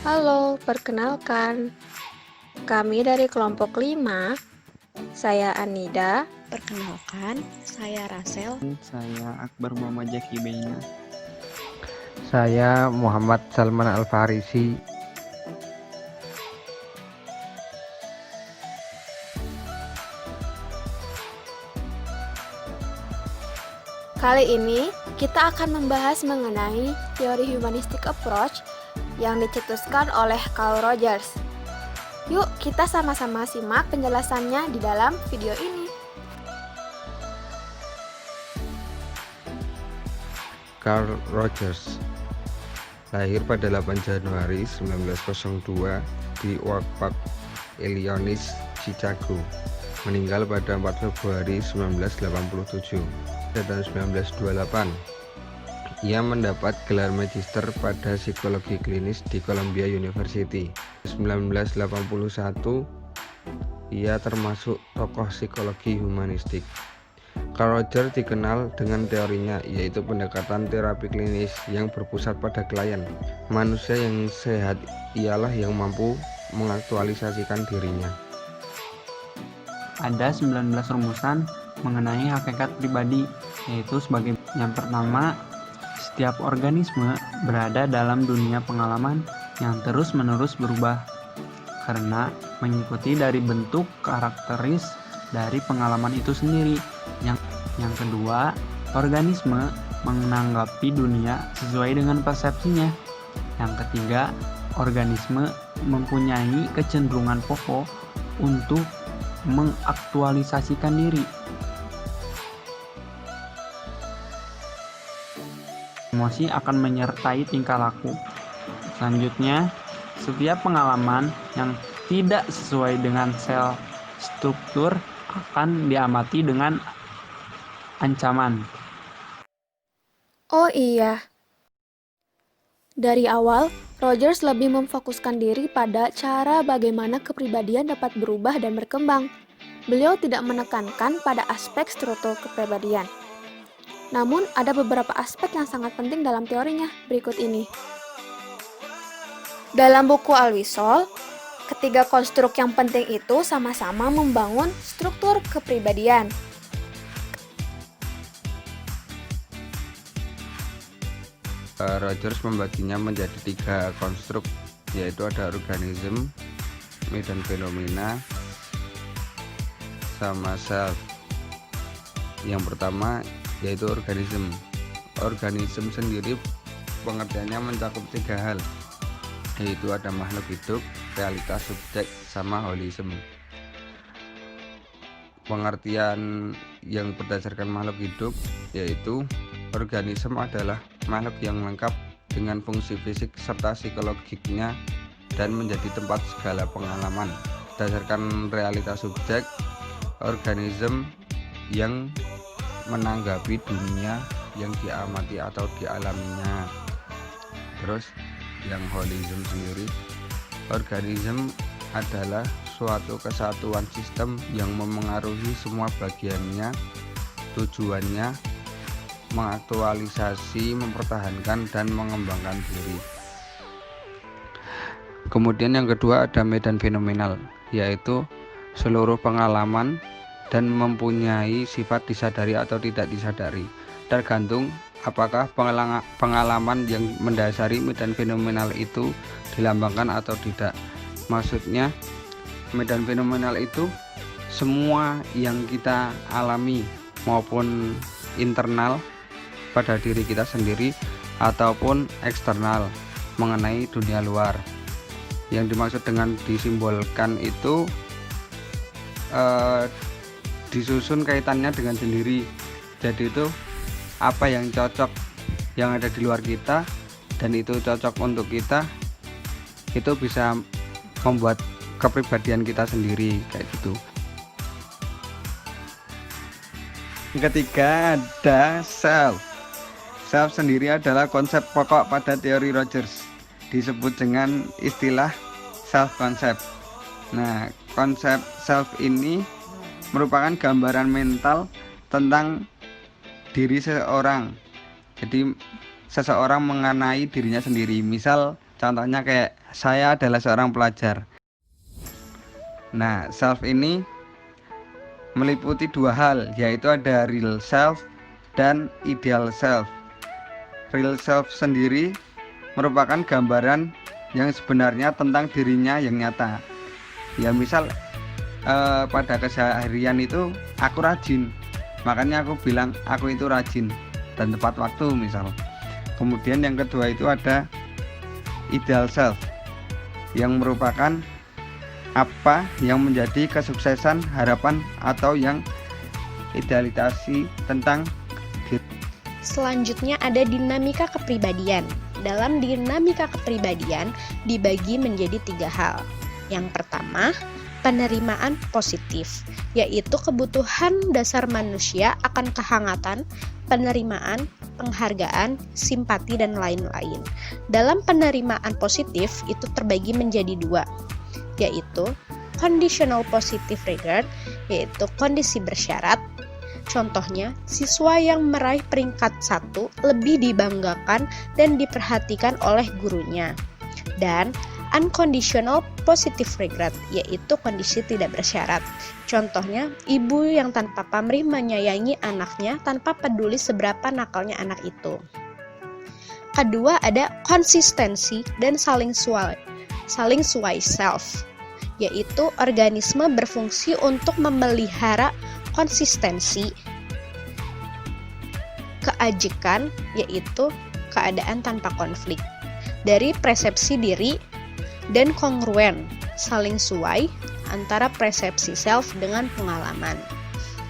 Halo, perkenalkan. Kami dari kelompok 5. Saya Anida. Perkenalkan, saya Rasel. Saya Akbar Muhammad Jaki Beina. Saya Muhammad Salman Al-Farisi. Kali ini kita akan membahas mengenai teori humanistic approach yang dicetuskan oleh Carl Rogers. Yuk kita sama-sama simak penjelasannya di dalam video ini. Carl Rogers lahir pada 8 Januari 1902 di Oak Park, Illinois, Chicago. Meninggal pada 4 Februari 1987. Pada tahun 1928, ia mendapat gelar magister pada psikologi klinis di Columbia University. 1981, ia termasuk tokoh psikologi humanistik. Carl Rogers dikenal dengan teorinya, yaitu pendekatan terapi klinis yang berpusat pada klien. Manusia yang sehat ialah yang mampu mengaktualisasikan dirinya. Ada 19 rumusan mengenai hakikat pribadi, yaitu sebagai yang pertama, setiap organisme berada dalam dunia pengalaman yang terus-menerus berubah karena mengikuti dari bentuk karakteris dari pengalaman itu sendiri. Yang kedua, organisme menanggapi dunia sesuai dengan persepsinya. Yang ketiga, organisme mempunyai kecenderungan pokok untuk mengaktualisasikan diri. Emosi akan menyertai tingkah laku. Selanjutnya, setiap pengalaman yang tidak sesuai dengan sel struktur akan diamati dengan ancaman. Oh iya, dari awal Rogers lebih memfokuskan diri pada cara bagaimana kepribadian dapat berubah dan berkembang. Beliau tidak menekankan pada aspek struktur kepribadian. Namun ada beberapa aspek yang sangat penting dalam teorinya berikut ini. Dalam buku Al-Wisol, ketiga konstruk yang penting itu sama-sama membangun struktur kepribadian. Rogers membaginya menjadi 3 konstruk, yaitu ada organisme, medan fenomena, sama self. Yang pertama yaitu organisme. Organisme sendiri pengertiannya mencakup 3 hal, yaitu ada makhluk hidup, realitas subjek, sama holisme. Pengertian yang berdasarkan makhluk hidup yaitu organisme adalah makhluk yang lengkap dengan fungsi fisik serta psikologiknya dan menjadi tempat segala pengalaman. Berdasarkan realitas subjek, organisme yang menanggapi dunia yang diamati atau dialaminya. Terus yang holisme sendiri, organisme adalah suatu kesatuan sistem yang memengaruhi semua bagiannya. Tujuannya mengaktualisasi, mempertahankan, dan mengembangkan diri. Kemudian yang kedua ada medan fenomenal, yaitu seluruh pengalaman dan mempunyai sifat disadari atau tidak disadari, tergantung apakah pengalaman yang mendasari medan fenomenal itu dilambangkan atau tidak. Maksudnya medan fenomenal itu semua yang kita alami maupun internal pada diri kita sendiri ataupun eksternal mengenai dunia luar. Yang dimaksud dengan disimbolkan itu disusun kaitannya dengan sendiri. Jadi itu apa yang cocok yang ada di luar kita dan itu cocok untuk kita, itu bisa membuat kepribadian kita sendiri kayak gitu. Yang ketiga ada self. Self sendiri adalah konsep pokok pada teori Rogers, disebut dengan istilah self concept. Nah, konsep self ini merupakan gambaran mental tentang diri seseorang. Jadi seseorang mengenai dirinya sendiri. Misal Contohnya kayak saya adalah seorang pelajar. Nah, self ini meliputi dua hal, yaitu ada real self dan ideal self. Real self sendiri merupakan gambaran yang sebenarnya tentang dirinya yang nyata. Ya misal pada keseharian itu aku rajin, makanya aku bilang aku itu rajin dan tepat waktu misal. Kemudian yang kedua itu ada ideal self, yang merupakan apa yang menjadi kesuksesan, harapan, atau yang idealisasi tentang diri. Selanjutnya ada dinamika kepribadian. Dalam dinamika kepribadian dibagi menjadi 3 hal. Yang pertama, penerimaan positif, yaitu kebutuhan dasar manusia akan kehangatan, penerimaan, penghargaan, simpati, dan lain-lain. Dalam penerimaan positif itu terbagi menjadi 2, yaitu conditional positive regard, yaitu kondisi bersyarat. Contohnya, siswa yang meraih peringkat 1 lebih dibanggakan dan diperhatikan oleh gurunya. Dan unconditional positive regard, yaitu kondisi tidak bersyarat. Contohnya, ibu yang tanpa pamrih menyayangi anaknya tanpa peduli seberapa nakalnya anak itu. Kedua ada konsistensi dan saling suai self, yaitu organisme berfungsi untuk memelihara konsistensi, keajekan, yaitu keadaan tanpa konflik, dari persepsi diri, dan kongruen, saling suai antara persepsi self dengan pengalaman.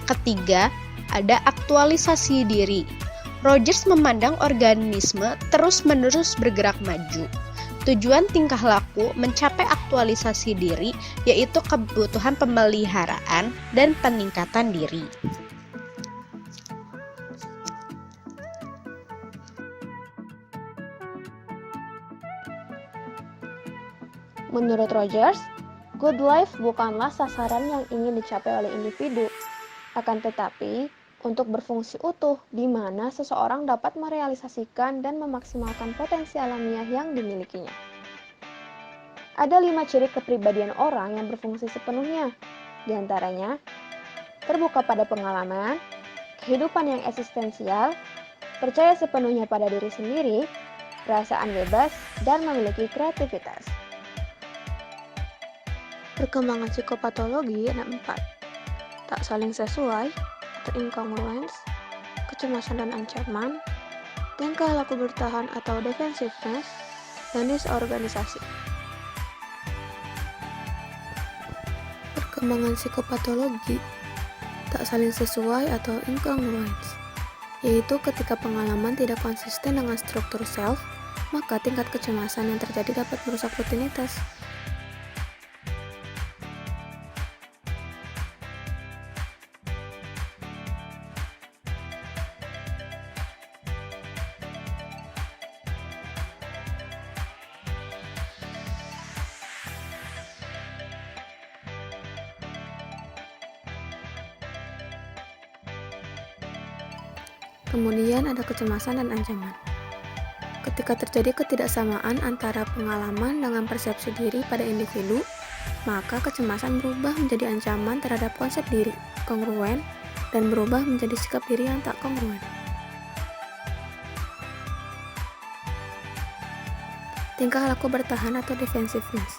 Ketiga, ada aktualisasi diri. Rogers memandang organisme terus-menerus bergerak maju. Tujuan tingkah laku mencapai aktualisasi diri, yaitu kebutuhan pemeliharaan dan peningkatan diri. Menurut Rogers, good life bukanlah sasaran yang ingin dicapai oleh individu, akan tetapi untuk berfungsi utuh di mana seseorang dapat merealisasikan dan memaksimalkan potensi alamiah yang dimilikinya. Ada 5 ciri kepribadian orang yang berfungsi sepenuhnya, di antaranya terbuka pada pengalaman, kehidupan yang eksistensial, percaya sepenuhnya pada diri sendiri, perasaan bebas, dan memiliki kreativitas. Perkembangan psikopatologi ada 4, tak saling sesuai atau incongruence, kecemasan dan ancaman, tingkah laku bertahan atau defensiveness, dan disorganisasi. Perkembangan psikopatologi tak saling sesuai atau incongruence, yaitu ketika pengalaman tidak konsisten dengan struktur self, maka tingkat kecemasan yang terjadi dapat merusak rutinitas. Kemudian ada kecemasan dan ancaman. Ketika terjadi ketidaksamaan antara pengalaman dengan persepsi diri pada individu, maka kecemasan berubah menjadi ancaman terhadap konsep diri, kongruen, dan berubah menjadi sikap diri yang tak kongruen. Tingkah laku bertahan atau defensiveness.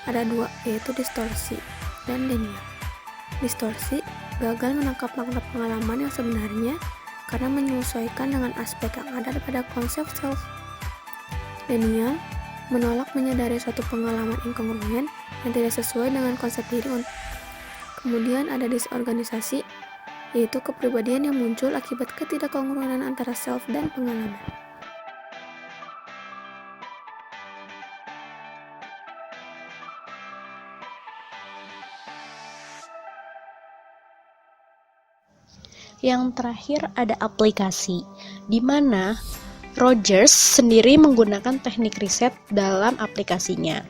Ada 2, yaitu distorsi dan denial. Distorsi gagal menangkap makna pengalaman yang sebenarnya karena menyesuaikan dengan aspek yang ada pada konsep self. Denial menolak menyadari suatu pengalaman inkongruen yang tidak sesuai dengan konsep diri. Kemudian ada disorganisasi, yaitu kepribadian yang muncul akibat ketidakkongruenan antara self dan pengalaman. Yang terakhir ada aplikasi, di mana Rogers sendiri menggunakan teknik riset dalam aplikasinya.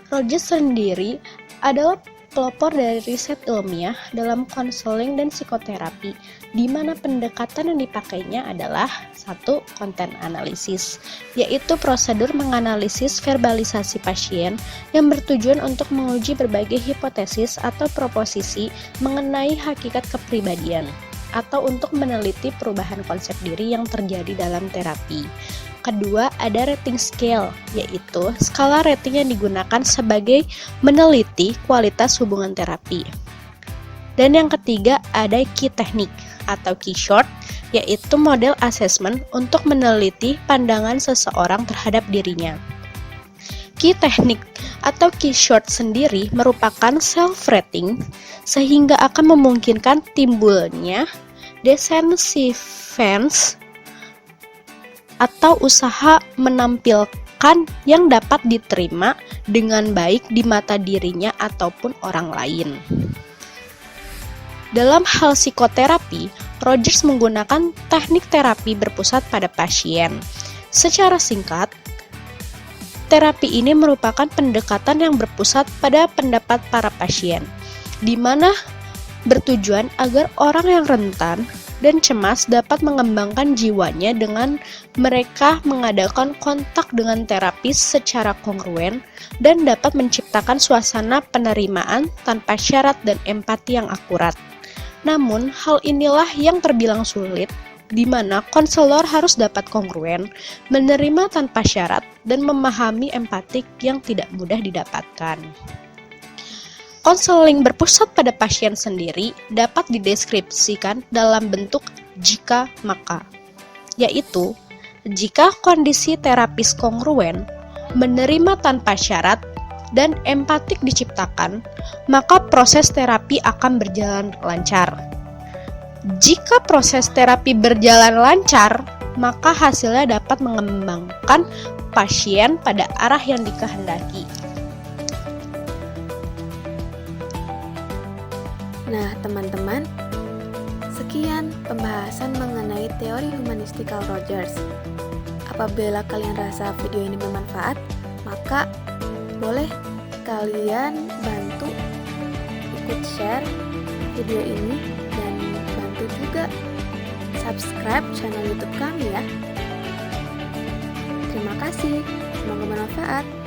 Rogers sendiri adalah pelopor dari riset ilmiah dalam konseling dan psikoterapi, di mana pendekatan yang dipakainya adalah satu, konten analisis, yaitu prosedur menganalisis verbalisasi pasien yang bertujuan untuk menguji berbagai hipotesis atau proposisi mengenai hakikat kepribadian, atau untuk meneliti perubahan konsep diri yang terjadi dalam terapi. Kedua, ada rating scale, yaitu skala rating yang digunakan sebagai meneliti kualitas hubungan terapi. Dan yang ketiga, ada key technique atau key short, yaitu model assessment untuk meneliti pandangan seseorang terhadap dirinya. Key technique atau key short sendiri merupakan self-rating sehingga akan memungkinkan timbulnya defensiveness atau usaha menampilkan yang dapat diterima dengan baik di mata dirinya ataupun orang lain. Dalam hal psikoterapi, Rogers menggunakan teknik terapi berpusat pada pasien. Secara singkat, terapi ini merupakan pendekatan yang berpusat pada pendapat para pasien, di mana bertujuan agar orang yang rentan dan cemas dapat mengembangkan jiwanya dengan mereka mengadakan kontak dengan terapis secara kongruen dan dapat menciptakan suasana penerimaan tanpa syarat dan empati yang akurat. Namun, hal inilah yang terbilang sulit, di mana konselor harus dapat kongruen, menerima tanpa syarat, dan memahami empatik yang tidak mudah didapatkan. Konseling berpusat pada pasien sendiri dapat dideskripsikan dalam bentuk jika maka, yaitu jika kondisi terapis kongruen, menerima tanpa syarat, dan empatik diciptakan, maka proses terapi akan berjalan lancar. Jika proses terapi berjalan lancar, maka hasilnya dapat mengembangkan pasien pada arah yang dikehendaki. Nah, teman-teman, sekian pembahasan mengenai teori humanistikal Rogers. Apabila kalian rasa video ini bermanfaat, maka boleh kalian bantu ikut share video ini dan bantu juga subscribe channel YouTube kami ya. Terima kasih, semoga bermanfaat.